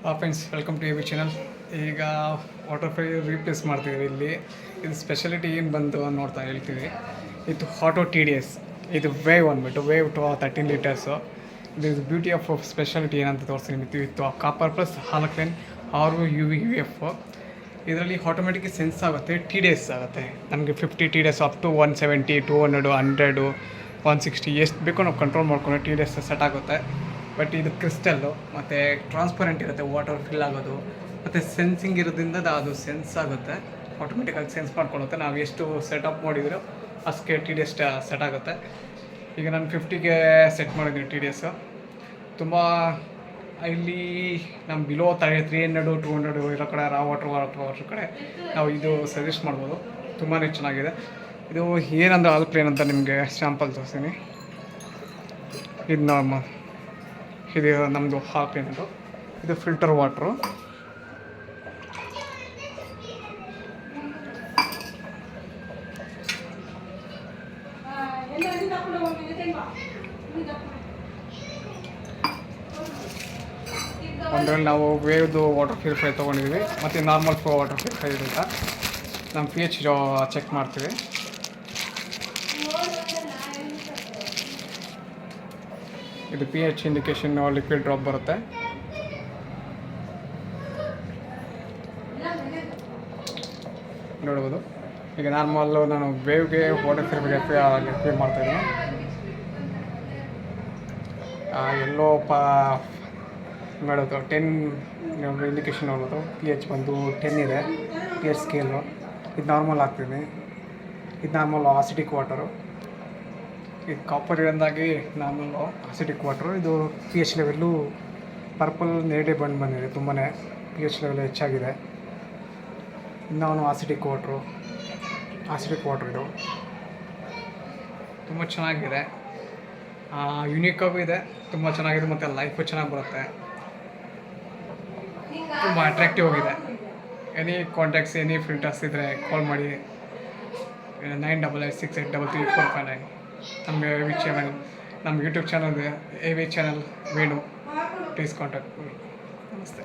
Friends welcome to V channel. ಈಗ water fry replace ಮಾಡ್ತೀವಿ. ಇಲ್ಲಿ ಇದು ಸ್ಪೆಷಾಲಿಟಿ ಏನು ಬಂದು ನೋಡ್ತಾ ಹೇಳ್ತೀವಿ. ಇದು ಆಟೋ ಟಿ ಡಿ ಎಸ್, ಇದು ವೇವ್ ಅಂದ್ಬಿಟ್ಟು ವೇವ್ 13 ಲೀಟರ್ಸು. ಇದು ಬ್ಯೂಟಿ ಆಫ್ ಸ್ಪೆಷಾಲಿಟಿ ಏನಂತ ತೋರಿಸ್ತೀನಿ. ಇತ್ತು ಕಾಪರ್ ಪ್ಲಸ್ ಹಾಲಕ್ಲೇನ್ RU/UF. ಇದರಲ್ಲಿ ಆಟೋಮೆಟಿಕ್ ಸೆನ್ಸ್ ಆಗುತ್ತೆ, ಟಿ ಡಿ ಎಸ್ ಆಗುತ್ತೆ. ನಮಗೆ 50 T D S up to 170, 200, 100, 160 ಎಷ್ಟು ಬೇಕೋ ನಾವು ಕಂಟ್ರೋಲ್ ಮಾಡ್ಕೊಂಡು ಟಿ ಡಿ ಎಸ್ ಸೆಟ್ ಆಗುತ್ತೆ. ಬಟ್ ಇದು ಕ್ರಿಸ್ಟಲ್ಲು ಮತ್ತು ಟ್ರಾನ್ಸ್ಪರೆಂಟ್ ಇರುತ್ತೆ, ವಾಟರ್ ಫಿಲ್ ಆಗೋದು ಮತ್ತು ಸೆನ್ಸಿಂಗ್ ಇರೋದ್ರಿಂದ ಅದು ಸೆನ್ಸ್ ಆಗುತ್ತೆ, ಆಟೋಮೆಟಿಕ್ಕಾಗಿ ಸೆನ್ಸ್ ಮಾಡ್ಕೊಳ್ಳುತ್ತೆ. ನಾವು ಎಷ್ಟು ಸೆಟಪ್ ಮಾಡಿದ್ರು ಅಷ್ಟಕ್ಕೆ ಟಿ ಡಿ ಎಸ್ ಸೆಟ್ ಆಗುತ್ತೆ. ಈಗ ನಾನು 50ಗೆ ಸೆಟ್ ಮಾಡಿದ್ದೀನಿ ಟಿ ಡಿ ಎಸ್ಸು. ತುಂಬ ಇಲ್ಲಿ ನಮ್ಮ ಬಿಲೋ 300, 200 ಇರೋ ಕಡೆ ರಾ ವಾಟರ್ ಕಡೆ ನಾವು ಇದು ಸಜೆಸ್ಟ್ ಮಾಡ್ಬೋದು. ತುಂಬಾ ಚೆನ್ನಾಗಿದೆ. ಇದು ಏನಂದ್ರೆ ಆಲ್ಕ್ಲೇನ್ ಅಂತ ನಿಮಗೆ ಸ್ಯಾಂಪಲ್ ತೋರಿಸ್ತೀನಿ. ಇದು ನಾರ್ಮಲ್, ಇದು ನಮ್ಮದು ಆಲ್ಕ್ಲೇನ್. ಇದು ಫಿಲ್ಟರ್ ವಾಟ್ರು. ಒಂದರಲ್ಲಿ ನಾವು ವೇವ್ದು ವಾಟರ್ ಪ್ಯೂರಿಫೈ ತೊಗೊಂಡಿದ್ದೀವಿ ಮತ್ತು ನಾರ್ಮಲ್ ಫ್ಲೋ ವಾಟರ್ ಪ್ಯೂರಿಫೈ ಇರುತ್ತೆ. ನಮ್ಮ ಪಿ ಎಚ್ ಚೆಕ್ ಮಾಡ್ತೀವಿ. ಇದು P H indication liquid drop ಬರುತ್ತೆ. ನೋಡ್ಬೋದು. ಈಗ ನಾರ್ಮಲ್ಲು ನಾನು ವೇವ್ಗೆ ವಾಟರ್ ಪ್ಯೂರಿಫೈ ಮಾಡ್ತಾಯಿದ್ದೀನಿ. ಎಲ್ಲೋ ಮಾಡೋದು 10 ಇಂಡಿಕೇಶನ್ ನೋಡೋದು. ಪಿ ಎಚ್ ಬಂದು 10 ಇದೆ, ಪಿ ಎಚ್ ಸ್ಕೇಲು. ಇದು ನಾರ್ಮಲ್ ಆಗ್ತಿದೆ. ಇದು ನಾರ್ಮಲ್ ಆಸಿಡಿಕ್ ವಾಟರು. ಇದು ಕಾಪರ್ ಇರೋದಾಗಿ ನಾರ್ಮಲ್ಲು ಆಸಿಡಿಕ್ ವಾಟ್ರು. ಇದು ಪಿ ಎಚ್ ಲೆವೆಲ್ಲು ಪರ್ಪಲ್ ನೇರಳೆ ಬಣ್ಣ ಬಂದಿದೆ, ತುಂಬಾ ಪಿ ಎಚ್ ಲೆವೆಲ್ ಹೆಚ್ಚಾಗಿದೆ. ಇನ್ನೂ ಆಸಿಡಿಕ್ ವಾಟ್ರು ಇದು ತುಂಬ ಚೆನ್ನಾಗಿದೆ, ಯುನೀಕಾಗೂ ಇದೆ, ತುಂಬ ಚೆನ್ನಾಗಿದೆ ಮತ್ತು ಲೈಫು ಚೆನ್ನಾಗಿ ಬರುತ್ತೆ, ತುಂಬ ಅಟ್ರಾಕ್ಟಿವ್ ಆಗಿದೆ. ಎನಿ ಕಾಂಟ್ಯಾಕ್ಟ್ಸ್, ಎನಿ ಫಿಲ್ಟರ್ಸ್ ಇದ್ದರೆ ಕಾಲ್ ಮಾಡಿ 9886833459. ನಮ್ಮ ವಿ ಚಾನಲ್, ನಮ್ಮ YouTube channel V channel Venu. Please contact. ನಮಸ್ತೆ.